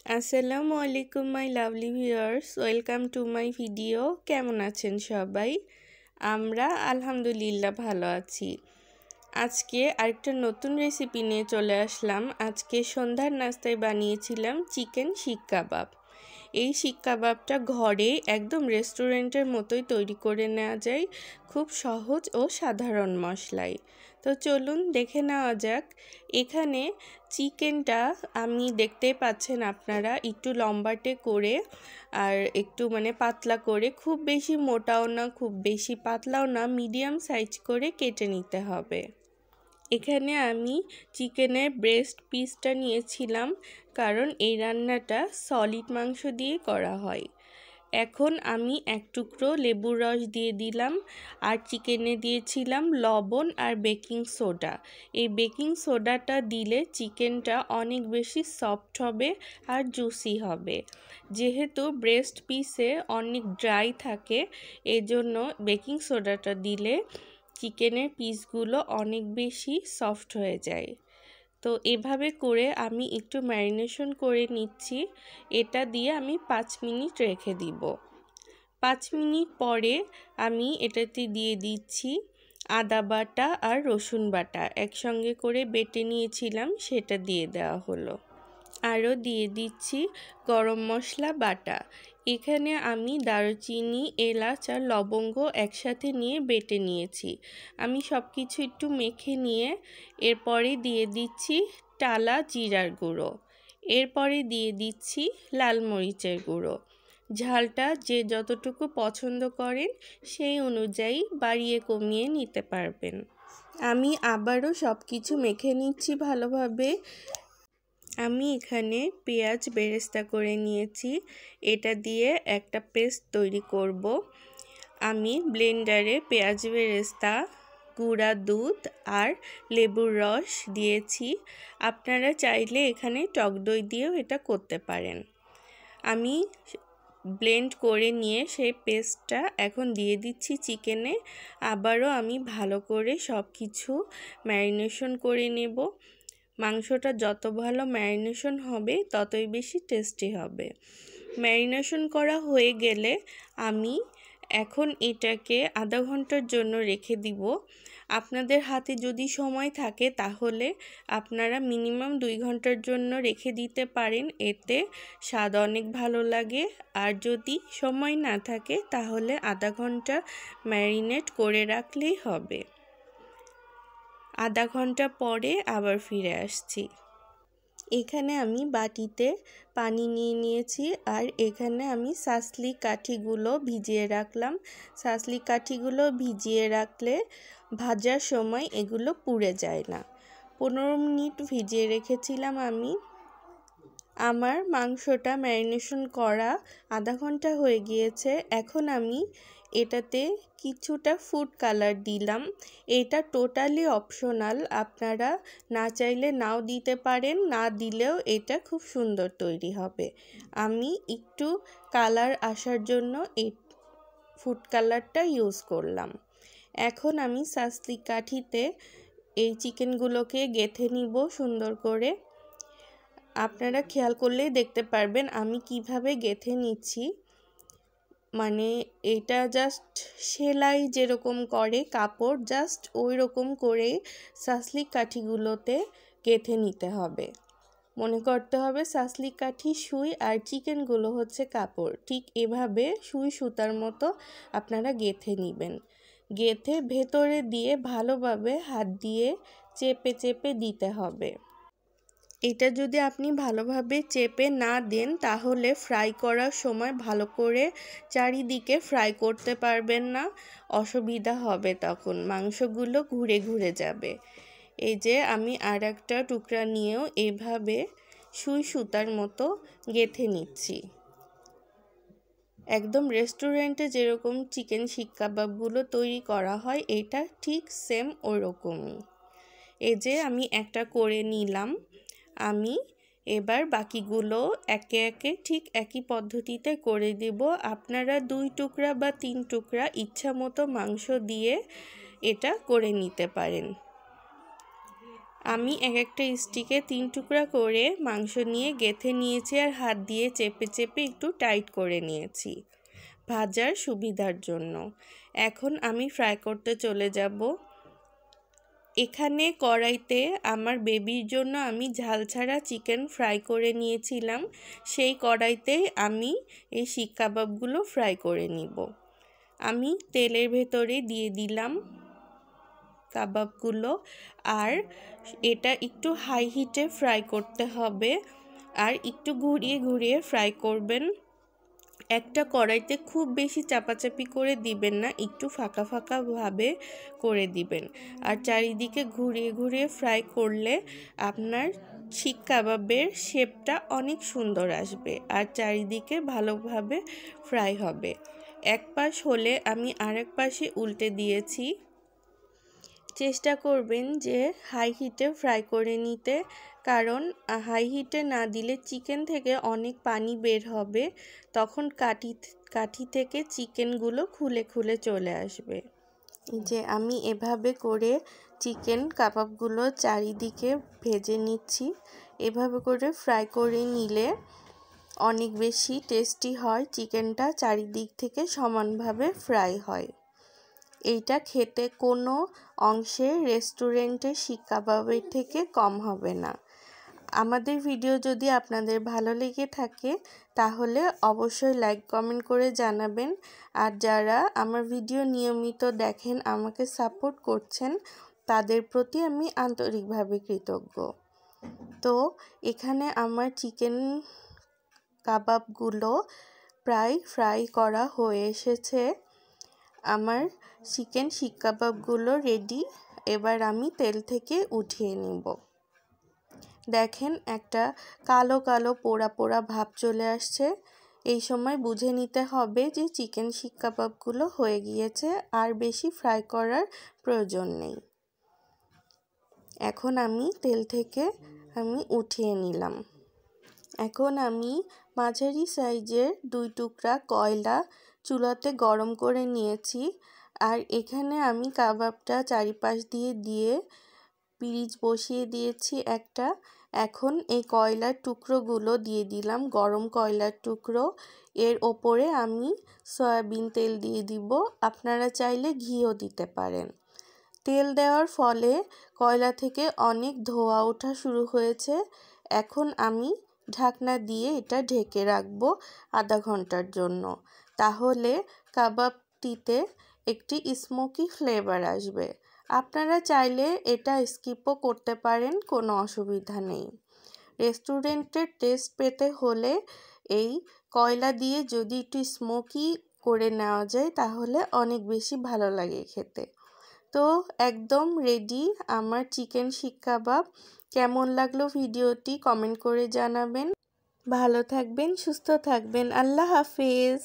আসসালামু আলাইকুম my lovely viewers, welcome to my video. কেমন আছেন সবাই? আমরা আলহামদুলিল্লাহ ভালো আছি। আজকে আরেকটা নতুন রেসিপি নিয়ে চলে আসলাম। আজকে সন্ধ্যার নাস্তায় বানিয়েছিলাম চিকেন শিক কাবাব। এই শিক কাবাবটা ঘরে একদম রেস্টুরেন্টের মতোই তৈরি করে নেওয়া যায়, খুব সহজ ও সাধারণ মশলায়। তো চলুন দেখে নেওয়া যাক। এখানে চিকেনটা আমি দেখতেই পাচ্ছেন আপনারা, একটু লম্বাটে করে আর একটু পাতলা করে, খুব বেশি মোটাও না খুব বেশি পাতলাও না, মিডিয়াম সাইজ করে কেটে নিতে হবে। এখানে আমি চিকেনের ব্রেস্ট পিসটা নিয়েছিলাম, কারণ এই রান্নাটা সলিড মাংস দিয়ে করা হয়। এখন আমি এক টুকরো লেবুর রস দিয়ে দিলাম, আর চিকেনে দিয়েছিলাম লবণ আর বেকিং সোডা। এই বেকিং সোডাটা দিলে চিকেনটা অনেক বেশি সফট হবে আর জুসি হবে। যেহেতু ব্রেস্ট পিসে অনেক ড্রাই থাকে, এজন্য বেকিং সোডাটা দিলে চিকেনের পিসগুলো অনেক বেশি সফট হয়ে যায়। তো এভাবে করে আমি একটু ম্যারিনেশন করে নিচ্ছি। এটা দিয়ে আমি 5 মিনিট রেখে দিব। 5 মিনিট পরে আমি এটাতে দিয়ে দিচ্ছি আদা বাটা আর রসুন বাটা, একসঙ্গে করে বেটে নিয়েছিলাম, সেটা দিয়ে দেওয়া হলো। আরও দিয়ে দিচ্ছি গরম মশলা বাটা। এখানে আমি দারুচিনি, এলাচ আর লবঙ্গ একসাথে নিয়ে বেটে নিয়েছি। আমি সব কিছু একটু মেখে নিয়ে এরপরে দিয়ে দিচ্ছি টালা জিরার গুঁড়ো, এরপরে দিয়ে দিচ্ছি লাল মরিচের গুঁড়ো। ঝালটা যে যতটুকু পছন্দ করেন সেই অনুযায়ী বাড়িয়ে কমিয়ে নিতে পারবেন। আমি আবারও সব কিছু মেখে নিচ্ছি ভালোভাবে। আমি এখানে পেঁয়াজ বেরেস্তা করে নিয়েছি, এটা দিয়ে একটা পেস্ট তৈরি করব। আমি ব্লেন্ডারে পেঁয়াজ বেরেস্তা, গুঁড়া দুধ আর লেবুর রস দিয়েছি। আপনারা চাইলে এখানে টক দই দিয়েও এটা করতে পারেন। আমি ব্লেন্ড করে নিয়ে সেই পেস্টটা এখন দিয়ে দিচ্ছি চিকেনে। আবারও আমি ভালো করে সব কিছু ম্যারিনেশন করে নেব। মাংসটা যত ভালো ম্যারিনেশন হবে ততই বেশি টেস্টি হবে। ম্যারিনেশন করা হয়ে গেলে আমি এখন এটাকে আধা ঘন্টার জন্য রেখে দিব। আপনাদের হাতে যদি সময় থাকে তাহলে আপনারা মিনিমাম 2 ঘন্টার জন্য রেখে দিতে পারেন, এতে স্বাদ অনেক ভালো লাগে। আর যদি সময় না থাকে তাহলে আধা ঘন্টা ম্যারিনেট করে রাখলেই হবে। আধা ঘন্টা পরে আবার ফিরে আসছি। এখানে আমি বাটিতে পানি নিয়ে নিয়েছি, আর এখানে আমি সাসলি কাঠিগুলো ভিজিয়ে রাখলাম। সাসলি কাঠিগুলো ভিজিয়ে রাখলে ভাজার সময় এগুলো পুড়ে যায় না। 15 মিনিট ভিজিয়ে রেখেছিলাম আমি। আমার মাংসটা ম্যারিনেশন করা আধা ঘন্টা হয়ে গিয়েছে। এখন আমি এটাতে কিছুটা ফুড কালার দিলাম। এটা টোটালি অপশনাল, আপনারা না চাইলে নাও দিতে পারেন, না দিলেও এটা খুব সুন্দর তৈরি হবে। আমি একটু কালার আসার জন্য এই ফুড কালারটা ইউজ করলাম। এখন আমি সাসলি কাঠিতে এই চিকেনগুলোকে গেঁথে নিব সুন্দর করে। আপনারা খেয়াল করলেই দেখতে পারবেন আমি কিভাবে গেঁথে নিচ্ছি। এটা জাস্ট সেলাই যেরকম করে কাপড়, জাস্ট ওই রকম করে সাসলি কাঠিগুলোতে গেঁথে নিতে হবে। মনে করতে হবে সাসলি কাঠি সুই আর চিকেনগুলো হচ্ছে কাপড়। ঠিক এভাবে সুই সুতার মতো আপনারা গেঁথে নেবেন। গেঁথে ভেতরে দিয়ে ভালোভাবে হাত দিয়ে চেপে চেপে দিতে হবে। এটা যদি আপনি ভালোভাবে চেপে না দেন তাহলে ফ্রাই করার সময় ভালো করে চারিদিকে ফ্রাই করতে পারবেন না, অসুবিধা হবে, তখন মাংসগুলো ঘুরে ঘুরে যাবে। এই যে আমি আর একটা টুকরা নিয়েও এইভাবে সুই সুতার মতো গেঁথে নিচ্ছি। একদম রেস্টুরেন্টে যেরকম চিকেন শিক কাবাবগুলো তৈরি করা হয় এটা ঠিক সেম ওরকমই। এই যে আমি একটা করে নিলাম। আমি এবার বাকিগুলো একে একে ঠিক একই পদ্ধতিতে করে দেব। আপনারা 2 টুকরা বা 3 টুকরা ইচ্ছা মতো মাংস দিয়ে এটা করে নিতে পারেন। আমি এক একটা স্টিকে 3 টুকরা করে মাংস নিয়ে গেঁথে নিয়েছি আর হাত দিয়ে চেপে চেপে একটু টাইট করে নিয়েছি ভাজার সুবিধার জন্য। এখন আমি ফ্রাই করতে চলে যাব। এখানে কড়াইতে আমার বেবির জন্য আমি ঝাল ছাড়া চিকেন ফ্রাই করে নিয়েছিলাম, সেই কড়াইতেই আমি এই শিক কাবাবগুলো ফ্রাই করে নিব। আমি তেলের ভেতরে দিয়ে দিলাম কাবাবগুলো, আর এটা একটু হাই হিটে ফ্রাই করতে হবে, আর একটু ঘুরিয়ে ঘুরিয়ে ফ্রাই করবেন। একটা কড়াইতে খুব বেশি চাপাচাপি করে দিবেন না, একটু ফাঁকা ফাঁকা ভাবে করে দিবেন। আর চারিদিকে ঘুরিয়ে ঘুরিয়ে ফ্রাই করলে আপনার শিক কাবাবের শেপটা অনেক সুন্দর আসবে আর চারিদিকে ভালোভাবে ফ্রাই হবে। এক পাশ হলে আমি আরেক পাশে উল্টে দিয়েছি। চেষ্টা করবেন যে হাই হিটে ফ্রাই করে নিতে, কারণ হাই হিটে না দিলে চিকেন থেকে অনেক পানি বের হবে, তখন কাঠি থেকে চিকেনগুলো খুলে খুলে চলে আসবে। যে আমি এভাবে করে চিকেন কাবাবগুলো চারিদিকে ভেজে নিচ্ছি। এভাবে করে ফ্রাই করে নিলে অনেক বেশি টেস্টি হয়, চিকেনটা চারিদিক থেকে সমানভাবে ফ্রাই হয়। এইটা খেতে কোনো অংশে রেস্টুরেন্টের শিক কাবাবের থেকে কম হবে না। আমাদের ভিডিও যদি আপনাদের ভালো লেগে থাকে তাহলে অবশ্যই লাইক কমেন্ট করে জানাবেন। আর যারা আমার ভিডিও নিয়মিত দেখেন, আমাকে সাপোর্ট করছেন, তাদের প্রতি আমি আন্তরিকভাবে কৃতজ্ঞ। তো এখানে আমার চিকেন কাবাবগুলো প্রায় ফ্রাই করা হয়ে এসেছে। আমার চিকেন শিক কাবাবগুলো রেডি। এবার আমি তেল থেকে উঠিয়ে নিব। দেখেন একটা কালো কালো পোড়া পোড়া ভাব চলে আসছে। এই সময় বুঝে নিতে হবে যে চিকেন শিক কাবাবগুলো হয়ে গিয়েছে, আর বেশি ফ্রাই করার প্রয়োজন নেই। এখন আমি তেল থেকে উঠিয়ে নিলাম। এখন আমি মাঝারি সাইজের 2 টুকরা কয়লা চুলাতে গরম করে নিয়েছি, আর এখানে আমি কাবাবটা চারিপাশ দিয়ে পিরিচ বসিয়ে দিয়েছি একটা। এখন এই কয়লার টুকরোগুলো দিয়ে দিলাম, গরম কয়লার টুকরো। এর ওপরে আমি সয়াবিন তেল দিয়ে দিব, আপনারা চাইলে ঘিও দিতে পারেন। তেল দেওয়ার ফলে কয়লা থেকে অনেক ধোঁয়া ওঠা শুরু হয়েছে। এখন আমি ঢাকনা দিয়ে এটা ঢেকে রাখবো আধা ঘন্টার জন্য, তাহলে কাবাবটিতে একটি স্মোকি ফ্লেভার আসবে। আপনারা চাইলে এটা স্কিপও করতে পারেন, কোনো অসুবিধা নেই। রেস্টুরেন্টের টেস্ট পেতে হলে এই কয়লা দিয়ে যদি একটু স্মোকি করে নেওয়া যায় তাহলে অনেক বেশি ভালো লাগে খেতে। তো একদম রেডি আমার চিকেন শিক কাবাব। কেমন লাগলো ভিডিওটি কমেন্ট করে জানাবেন। ভালো থাকবেন, সুস্থ থাকবেন। আল্লাহ হাফেজ।